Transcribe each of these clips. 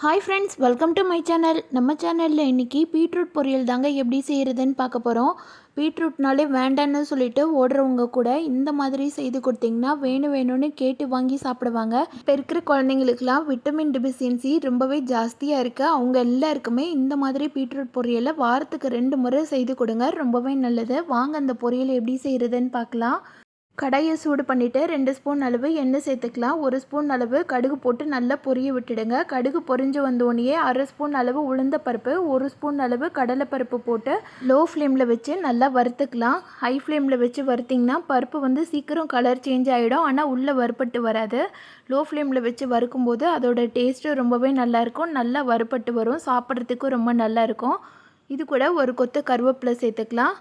Hi friends, welcome to my channel. நம்ம சேனலில் இன்றைக்கி பீட்ரூட் பொரியல் தாங்க எப்படி செய்கிறதுன்னு பார்க்க போகிறோம். பீட்ரூட்னாலே வேண்டான்னு சொல்லிட்டு ஓடுறவங்க கூட இந்த மாதிரி செய்து கொடுத்தீங்கன்னா வேணும்னு கேட்டு வாங்கி சாப்பிடுவாங்க. இப்போ இருக்கிற குழந்தைங்களுக்கெல்லாம் விட்டமின் டெபிசியன்சி ரொம்பவே ஜாஸ்தியாக இருக்குது. அவங்க எல்லாருக்குமே இந்த மாதிரி பீட்ரூட் பொரியலை வாரத்துக்கு 2 முறை செய்து கொடுங்க, ரொம்பவே நல்லது. வாங்க அந்த பொரியல் எப்படி செய்கிறதுன்னு பார்க்கலாம். கடாயை சூடு பண்ணிவிட்டு 2 ஸ்பூன் அளவு எண்ணெய் சேர்த்துக்கலாம். 1 ஸ்பூன் அளவு கடுகு போட்டு நல்லா பொரிய விட்டுடுங்க. கடுகு பொரிஞ்சு வந்தோடனே 1/2 ஸ்பூன் அளவு உளுந்த பருப்பு, 1 ஸ்பூன் அளவு கடலைப்பருப்பு போட்டு லோ ஃப்ளேமில் வச்சு நல்லா வறுத்துக்கலாம். ஹை ஃப்ளேமில் வச்சு வறுத்திங்கன்னா பருப்பு வந்து சீக்கிரம் கலர் சேஞ்ச் ஆகிடும், ஆனால் உள்ளே வறுப்பட்டு வராது. லோ ஃப்ளேமில் வச்சு வறுக்கும்போது அதோட டேஸ்ட்டு ரொம்பவே நல்லாயிருக்கும். நல்லா வறுப்பட்டு வரும், சாப்பிட்றதுக்கும் ரொம்ப நல்லாயிருக்கும். இது கூட ஒரு கொத்து கருவேப்பிலை சேர்த்துக்கலாம்.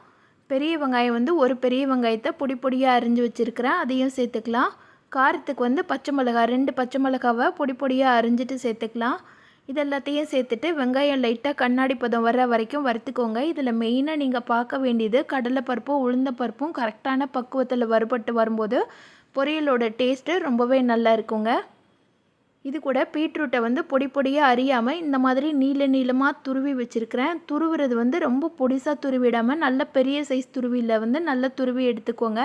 பெரிய வெங்காயம் வந்து ஒரு பெரிய வெங்காயத்தை பொடியாக அரிஞ்சு வச்சுருக்கிறேன், அதையும் சேர்த்துக்கலாம். காரத்துக்கு வந்து பச்சை மிளகாய் 2 பச்சை மிளகாவை பொடியாக அரிஞ்சிட்டு சேர்த்துக்கலாம். இது எல்லாத்தையும் சேர்த்துட்டு வெங்காயம் லைட்டாக கண்ணாடி பதம் வர்ற வரைக்கும் வறுத்துக்கோங்க. இதில் மெயினாக நீங்கள் பார்க்க வேண்டியது கடலைப்பருப்பும் உளுந்த பருப்பும் கரெக்டான பக்குவத்தில் வறுபட்டு வரும்போது பொரியலோட டேஸ்ட்டு ரொம்பவே நல்லா இருக்குங்க. இது கூட பீட்ரூட்டை வந்து பொடியாக அரியாமல் இந்த மாதிரி நீளமாக துருவி வச்சுருக்கிறேன். துருவுறது வந்து ரொம்ப பொடிசாக துருவிடாமல் நல்ல பெரிய சைஸ் துருவியில் வந்து நல்லா துருவி எடுத்துக்கோங்க.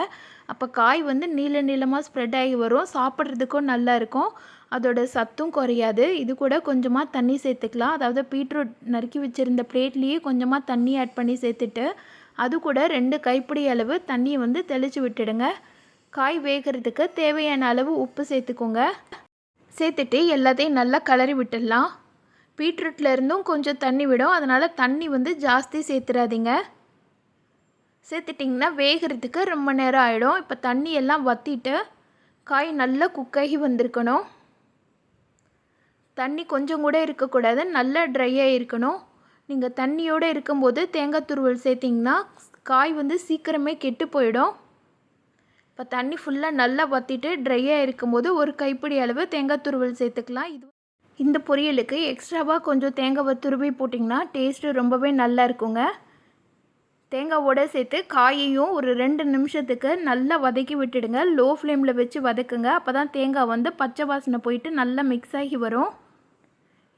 அப்போ காய் வந்து நீளமாக ஸ்ப்ரெட் ஆகி வரும், சாப்பிட்றதுக்கும் நல்லா இருக்கும், அதோட சத்தும் குறையாது. இது கூட கொஞ்சமாக தண்ணி சேர்த்துக்கலாம். அதாவது பீட்ரூட் நறுக்கி வச்சுருந்த பிளேட்லேயே கொஞ்சமாக தண்ணி ஆட் பண்ணி சேர்த்துட்டு அது கூட 2 கைப்பிடி அளவு தண்ணியை வந்து தெளித்து விட்டுடுங்க. காய் வேகிறதுக்கு தேவையான அளவு உப்பு சேர்த்துக்கோங்க. சேர்த்துட்டு எல்லாத்தையும் நல்லா கிளறி விட்டுடலாம். பீட்ரூட்டில் இருந்தும் கொஞ்சம் தண்ணி விடும், அதனால் தண்ணி வந்து ஜாஸ்தி சேர்த்துடாதீங்க. சேர்த்துட்டிங்கன்னா வேகிறதுக்கு ரொம்ப நேரம் ஆகிடும். இப்போ தண்ணி எல்லாம் வற்றிட்டு காய் நல்லா குக்காகி வந்திருக்கணும். தண்ணி கொஞ்சம் கூட இருக்கக்கூடாது, நல்லா ட்ரையாக இருக்கணும். நீங்கள் தண்ணியோடு இருக்கும்போது தேங்காய் துருவல் சேர்த்திங்கன்னா காய் வந்து சீக்கிரமே கெட்டு போயிடும். இப்போ தண்ணி ஃபுல்லாக நல்லா வற்றிட்டு ட்ரையாக இருக்கும்போது ஒரு கைப்பிடி அளவு தேங்காய் துருவல் சேர்த்துக்கலாம். இந்த பொரியலுக்கு எக்ஸ்ட்ராவாக கொஞ்சம் தேங்காவை துருவி போட்டிங்கன்னா டேஸ்ட்டு ரொம்பவே நல்லா இருக்குங்க. தேங்காவோடு சேர்த்து காயையும் ஒரு 2 நிமிஷத்துக்கு நல்லா வதக்கி விட்டுடுங்க. லோ ஃப்ளேமில் வச்சு வதக்குங்க, அப்போ தான் தேங்காய் வந்து பச்சை வாசனை போயிட்டு நல்லா மிக்ஸ் ஆகி வரும்.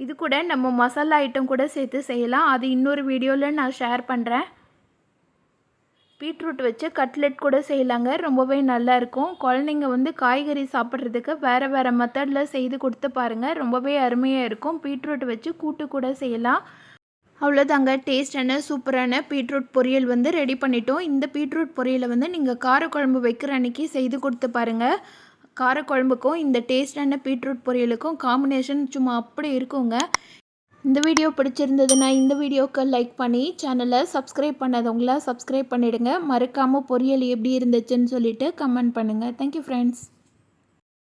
இது கூட நம்ம மசாலா ஐட்டம் கூட சேர்த்து செய்யலாம், அது இன்னொரு வீடியோவில் நான் ஷேர் பண்ணுறேன். பீட்ரூட் வச்சு கட்லெட் கூட செய்யலாங்க, ரொம்பவே நல்லாயிருக்கும். குழந்தைங்க வந்து காய்கறி சாப்பிட்றதுக்கு வேறு மெத்தடில் செய்து கொடுத்து பாருங்கள், ரொம்பவே அருமையாக இருக்கும். பீட்ரூட் வச்சு கூட்டு கூட செய்யலாம். அவ்வளோதாங்க, டேஸ்டான சூப்பரான பீட்ரூட் பொரியல் வந்து ரெடி பண்ணிட்டோம். இந்த பீட்ரூட் பொரியலை வந்து நீங்கள் காரக்குழம்பு வைக்கிற அன்றைக்கி செய்து கொடுத்து பாருங்கள். காரக்குழம்புக்கும் இந்த டேஸ்டான பீட்ரூட் பொரியலுக்கும் காம்பினேஷன் சும்மா அப்படி இருக்குங்க. இந்த வீடியோ பிடிச்சிருந்ததுன்னா இந்த வீடியோவுக்கு லைக் பண்ணி சேனலை சப்ஸ்கிரைப் பண்ணாதவங்களா சப்ஸ்கிரைப் பண்ணிவிடுங்க. மறக்காமல் பொரியல் எப்படி இருந்துச்சுன்னு சொல்லிவிட்டு கமெண்ட் பண்ணுங்கள். Thank you friends.